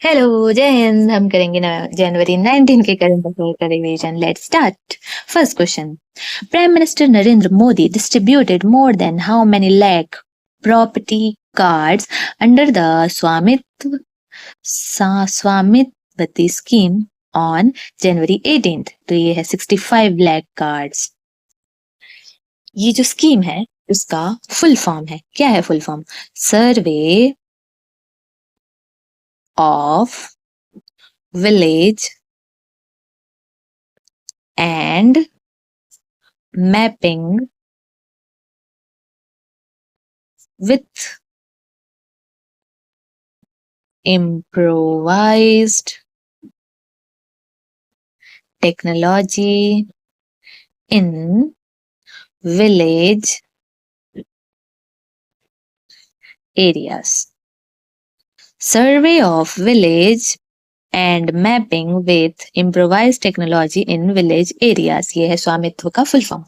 Hello जय हिंद। हम करेंगे जनवरी 19 के करंट अफेयर का revision. Let's start. First question, prime minister Narendra Modi distributed more than how many lakh property cards under the स्वामित्व scheme on January 18th। तो ये है 65 lakh कार्ड्स। ये जो स्कीम है उसका फुल फॉर्म है, क्या है full form? Survey of village and mapping with improvised technology in village areas. Survey of village and mapping with improvise technology in village areas, ये है स्वामित्व का फुल फॉर्म।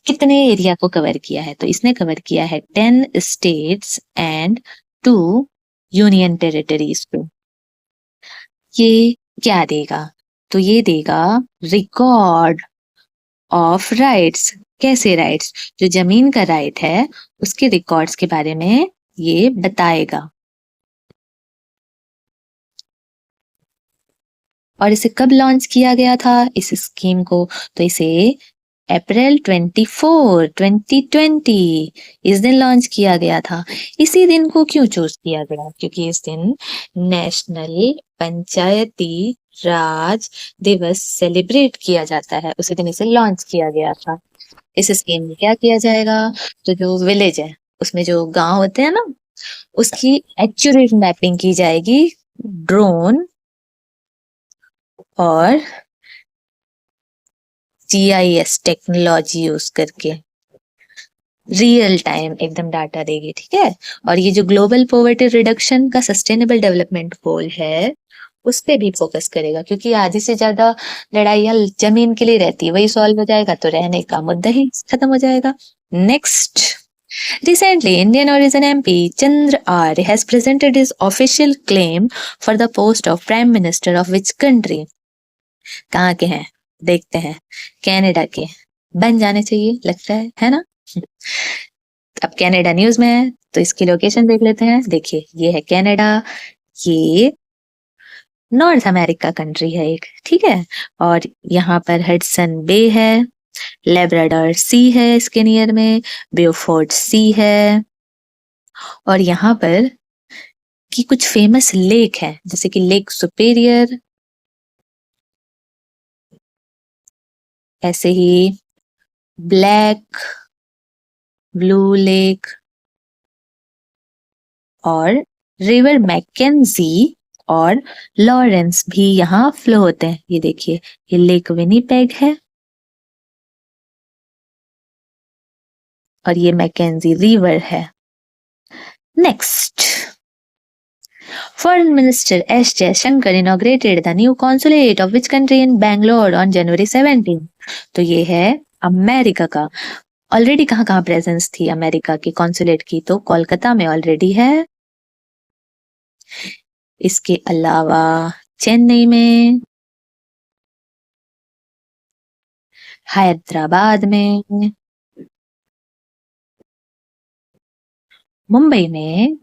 कितने एरिया को कवर किया है? तो इसने कवर किया है 10 स्टेट्स एंड 2 यूनियन टेरिटरीज को। ये क्या देगा? तो ये देगा रिकॉर्ड ऑफ राइट्स। कैसे राइट्स? जो जमीन का राइट है उसके रिकॉर्ड्स के बारे में ये बताएगा। और इसे कब लॉन्च किया गया था इस स्कीम को? तो इसे अप्रैल 24, 2020 इस दिन लॉन्च किया गया था। इसी दिन को क्यों चूज किया गया? क्योंकि इस दिन नेशनल पंचायती राज दिवस सेलिब्रेट किया जाता है, उसी दिन इसे लॉन्च किया गया था। इस स्कीम में क्या किया जाएगा? तो जो विलेज है उसमें जो गांव होते हैं ना, उसकी एक्यूरेट मैपिंग की जाएगी ड्रोन और GIS टेक्नोलॉजी यूज करके। रियल टाइम एकदम डाटा देगी, ठीक है। और ये जो ग्लोबल पॉवर्टी रिडक्शन का सस्टेनेबल डेवलपमेंट गोल है उस पे भी फोकस करेगा, क्योंकि आधी से ज्यादा लड़ाइयां जमीन के लिए रहती है, वही सॉल्व हो जाएगा तो रहने का मुद्दा ही खत्म हो जाएगा। Next, recently Indian origin MP Chandra Arya has presented his official claim for the post of prime minister of which country? कहाँ के हैं? देखते हैं। कनाडा के। बन जाने चाहिए, लगता है ना। अब कनाडा न्यूज में है तो इसकी लोकेशन देख लेते हैं। देखिए ये है कनाडा, ये नॉर्थ अमेरिका कंट्री है एक, ठीक है। और यहाँ पर हडसन बे है, लेब्राडोर सी है इसके नियर में, ब्यूफोर्ट सी है। और यहाँ पर की कुछ फेमस लेक है, जैसे कि लेक सुपेरियर, ऐसे ही ब्लैक ब्लू लेक और रिवर मैकेंजी और लॉरेंस भी यहाँ फ्लो होते हैं। ये देखिए ये लेक विनीपेग है और ये मैकेंजी रिवर है। Next, foreign minister S Jaishankar inaugurated the new consulate of which country in Bangalore on January 17। तो ये है अमेरिका का। ऑलरेडी कहाँ कहाँ प्रेजेंस थी अमेरिका की कॉन्सुलेट की? तो कोलकाता में ऑलरेडी है, इसके अलावा चेन्नई में, हैदराबाद में, मुंबई में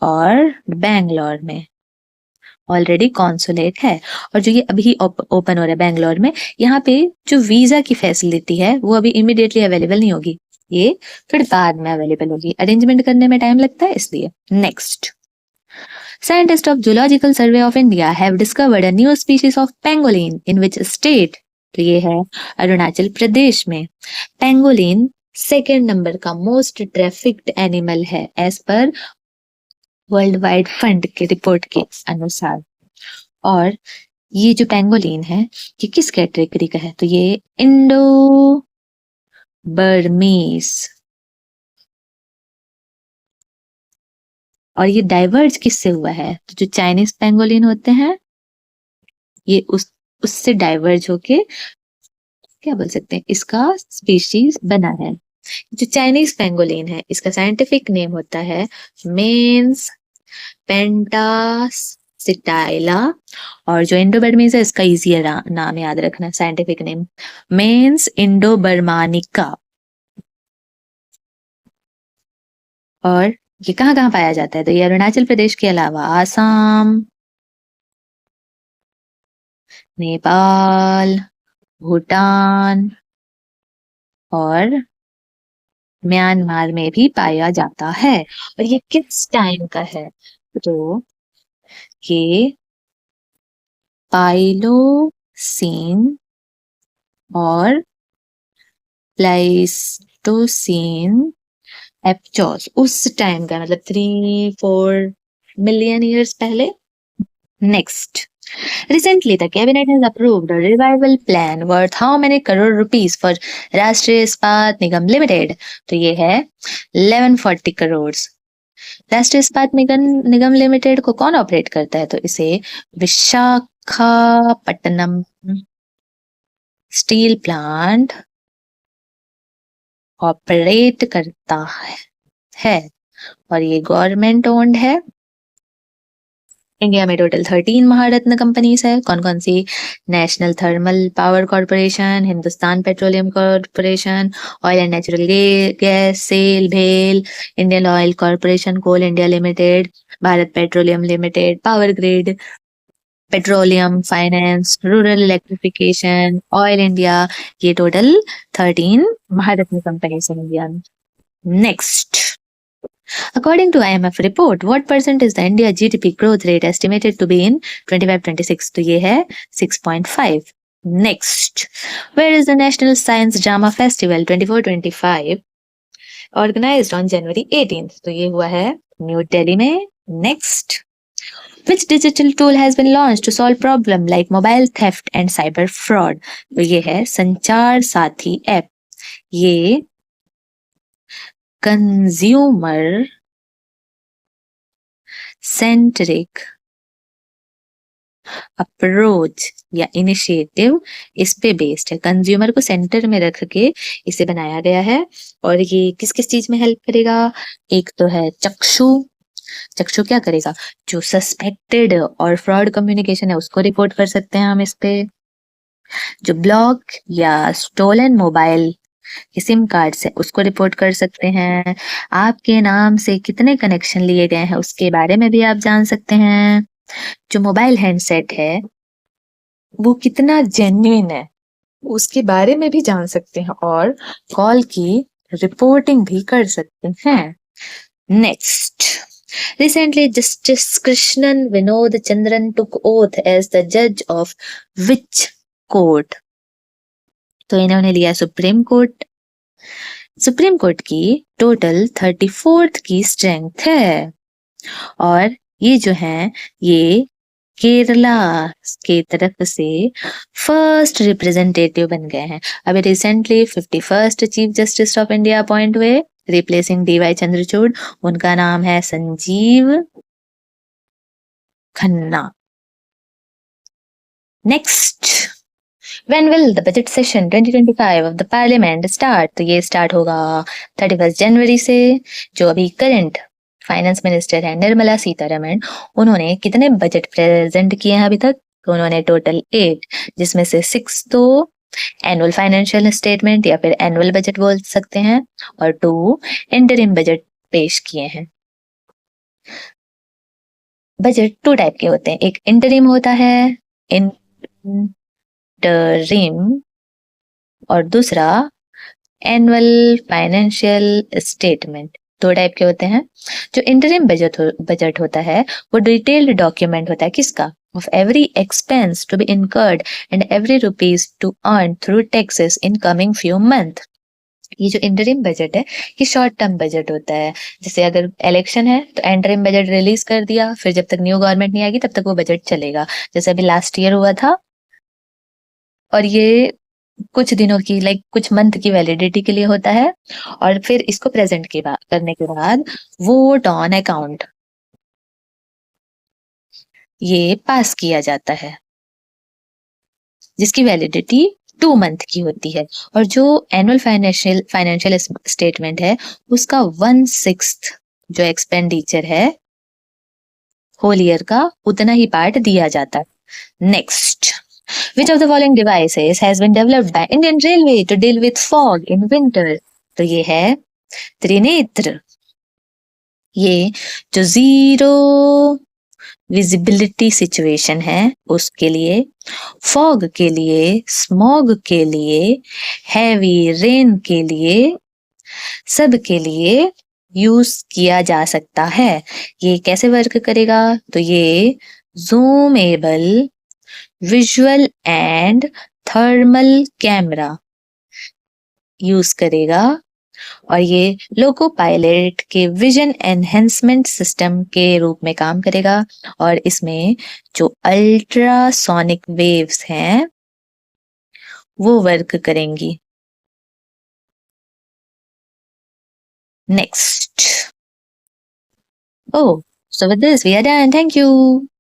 और बैंगलोर में ऑलरेडी कॉन्सुलेट है। और जो ये अभी ओपन हो रहा है बैंगलोर में, यहाँ पे जो वीजा की फैसिलिटी है वो अभी इमीडिएटली अवेलेबल नहीं होगी, ये फिर बाद में अवेलेबल होगी। अरेंजमेंट करने में टाइम लगता है इसलिए। Next, Scientists of Zoological Survey of India have discovered a new species of pangolin in which state? तो ये है अरुणाचल प्रदेश में। पेंगोलिन सेकेंड नंबर का मोस्ट ट्रैफिक्ड एनिमल है एज पर वर्ल्ड वाइड फंड के रिपोर्ट के अनुसार। और ये जो पेंगोलिन है ये किस कैटेगरी का है? तो ये इंडो बर्मीज। और ये डाइवर्ज किससे हुआ है? तो जो चाइनीज पेंगोलिन होते हैं ये उससे डाइवर्ज होके क्या बोल सकते हैं, इसका स्पीशीज बना है। जो चाइनीज पेंगोलिन है इसका साइंटिफिक नेम होता है मेंस पेंटासिटाइला। और जो इंडो बर्मीज है इसका इजियर नाम याद रखना, साइंटिफिक नेम मेंस इंडो बर्मानिका। और ये कहाँ कहाँ पाया जाता है, तो ये अरुणाचल प्रदेश के अलावा आसाम, नेपाल, भूटान और म्यांमार में भी पाया जाता है। और ये किस टाइम का है, तो ये पाइलोसीन और प्लाइस्टोसीन एपचॉस उस टाइम का, मतलब 3-4 मिलियन ईयर्स पहले। Next, recently the cabinet has approved a revival plan worth how many crore rupees for राष्ट्रीय इस्पात निगम लिमिटेड, तो ये है 1140 करोड़। राष्ट्रीय इस्पात निगम लिमिटेड को कौन ऑपरेट करता है, तो इसे विशाखापट्टनम स्टील प्लांट ऑपरेट करता है और ये गवर्नमेंट ओन्ड है। इंडिया में टोटल 13 महारत्न कंपनीज है। कौन कौन सी, national thermal power corporation, Hindustan petroleum corporation, oil and natural gas, SAIL भेल, Indian oil corporation, coal India limited, Bharat petroleum limited, power grid, petroleum finance, rural electrification, oil India. ये total 13 Maharatna companies है India में। Next, according to IMF report, what percent is the India GDP growth rate estimated to be in 25-26? तो ये है 6.5. Next, where is the National Science Drama Festival 24-25 organized on January 18th? तो ये हुआ है new Delhi में। Next, which digital tool has been launched to solve problem like mobile theft and cyber fraud? तो ये है संचार साथी ऐप। ये कंज्यूमर सेंट्रिक अप्रोच या इनिशिएटिव इस पे बेस्ड है। कंज्यूमर को सेंटर में रख के इसे बनाया गया है। और ये किस किस चीज में हेल्प करेगा, एक तो है चक्षु। चक्षु क्या करेगा, जो सस्पेक्टेड और फ्रॉड कम्युनिकेशन है उसको रिपोर्ट कर सकते हैं हम इस पे। जो ब्लॉक या स्टोलन मोबाइल कि सिम कार्ड से उसको रिपोर्ट कर सकते हैं। आपके नाम से कितने कनेक्शन लिए गए हैं उसके बारे में भी आप जान सकते हैं। जो मोबाइल हैंडसेट है वो कितना जेन्युइन है उसके बारे में भी जान सकते हैं और कॉल की रिपोर्टिंग भी कर सकते हैं। Next, recently Justice Krishnan Vinod Chandran took oath as the judge of which court? तो इन्होंने लिया सुप्रीम कोर्ट। सुप्रीम कोर्ट की टोटल 34th की स्ट्रेंथ है और ये जो है ये केरला के तरफ से फर्स्ट रिप्रेजेंटेटिव बन गए हैं। अभी recently 51st chief justice of India appoint हुए रिप्लेसिंग DY चंद्रचूड़। उनका नाम है Sanjiv Khanna. Next, When will the budget session 2025 of the parliament start? तो ये स्टार्ट होगा 31 जनवरी से। जो अभी करंट फाइनेंस मिनिस्टर है निर्मला सीतारमण, उन्होंने कितने बजट प्रेजेंट किए हैं अभी तक, तो उन्होंने टोटल 8, जिसमें से 6 तो एनुअल फाइनेंशियल स्टेटमेंट या फिर एनुअल बजट बोल सकते हैं और 2 इंटरिम बजट पेश किए हैं। बजट 2 टाइप के होते हैं, एक इंटरिम होता है इंटरिम और दूसरा एनुअल फाइनेंशियल स्टेटमेंट। 2 टाइप के होते हैं। जो इंटरिम बजट होता है वो डिटेल्ड डॉक्यूमेंट होता है किसका, of every expense to be incurred and every rupees to earn through taxes in coming few month। ये जो इंटरिम बजट है ये शॉर्ट टर्म बजट होता है। जैसे अगर इलेक्शन है तो इंटरिम बजट रिलीज कर दिया, फिर जब तक न्यू गवर्नमेंट नहीं आएगी तब तक वो बजट चलेगा। जैसे अभी लास्ट ईयर हुआ था और ये कुछ दिनों की कुछ मंथ की वैलिडिटी के लिए होता है और फिर इसको प्रेजेंट करने के बाद वोट ऑन अकाउंट ये पास किया जाता है जिसकी वैलिडिटी 2 मंथ की होती है। और जो एनुअल फाइनेंशियल स्टेटमेंट है उसका 1/6 जो एक्सपेंडिचर है होल ईयर का उतना ही पार्ट दिया जाता है। Next, which of the following devices has been developed by Indian railway to deal with fog in winter? तो ये है त्रिनेत्र। ये जो जीरो विजिबिलिटी सिचुएशन है उसके लिए, फॉग के लिए, स्मॉग के लिए, हैवी रेन के लिए, सब के लिए यूज किया जा सकता है। ये कैसे वर्क करेगा? तो ये zoomable visual and thermal camera use करेगा और ये लोको पायलट के विजन एनहेंसमेंट सिस्टम के रूप में काम करेगा और इसमें जो अल्ट्रासोनिक वेव्स हैं वो वर्क करेंगी। Next, oh, so with this we are done. Thank you.